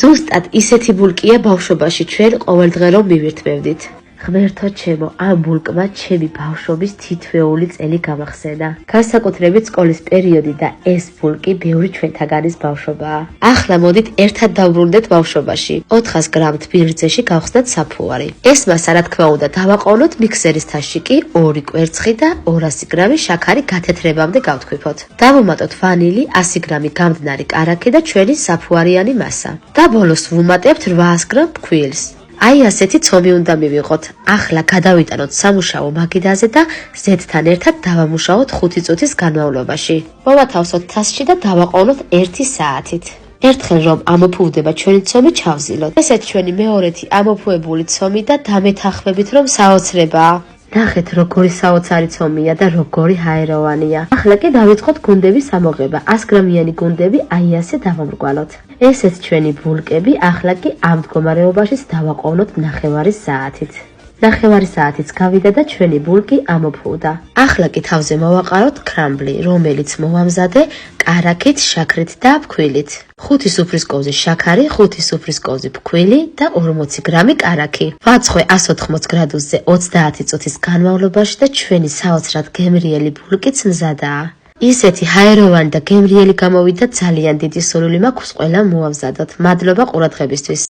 ზუსტად ისეთი ბულკია ბავშვობაში ჩვენ ყოველდღე რომ მივირთმევდით. ღმერთო ჩემო, ამ ბულკმა ჩემი ბავშვობის თითოეული წელი გამახსენა. განსაკუთრებით სკოლის პერიოდი და ეს ბულკი ბევრი ჩვენთაგანის ბავშვობაა. ახლა მოდით ერთად დავბრუნდეთ ბავშვობაში. 400 გრამ თბილისში გავხსნათ საფუარი. ეს მასა რა თქმა უნდა დავაყოვნოთ მიქსერის თაშში კი 2 კვერცხი და 200 გრამი შაქარი გათეთრებამდე გავთქვიფოთ. დავუმატოთ ვანილი, 100 გრამი გამდნარი კარაქი და ჩვენი საფუარიანი მასა. და ბოლოს ვუმატებთ 800 გრამ ფქვილს. აი ასეთი ცომი უნდა მივიღოთ. ახლა გადავიტანოთ სამუშაო მაგიდაზე და ზეთთან ერთად დავამუშაოთ 5 წუთის განმავლობაში. მოვათავსოთ თასში და დავაყოვნოთ 1 საათით. ერთხელ რომ ამოფუვდება ჩვენი ცომი ჩავზილოთ. ესეთ ჩვენი მეორეთი ამოფუვებული ცომი და დამეთანხმებით რომ საოცრებაა. ნახეთ როგორი საოცარი ცომია და როგორი ჰაეროვანია. ახლა კი დავიწყოთ გუნდების ამოღება. 100 გრამიანი გუნდები აი ასე დავამრგვალოთ. ესეც ჩვენი ბულკები, ახლა კი ამ მდგომარეობაშიც დავაყოვნოთ 9 საათით. 9 საათიც გავიდა და ჩვენი ბულკი ამოფუვდა. ახლა კი თავზე მოვაყაროთ კრამბლი, რომელიც მოვამზადე კარაქით, შაქრით და ფქვილით. 5 სუფრის კოვზი შაქარი, 5 სუფრის კოვზი ფქვილი და 40 გრამი კარაქი. ვაცხვე 180 გრადუსზე 30 წუთის განმავლობაში და ჩვენი საოცრად გემრიელი ბულკიც მზადაა. ისეთი ჰაეროვანი და გემრიელი გამოვიდა, ძალიან დიდი სურვილი მაქვს ყველამ მოავზადოთ. მადლობა ყურადღებისთვის.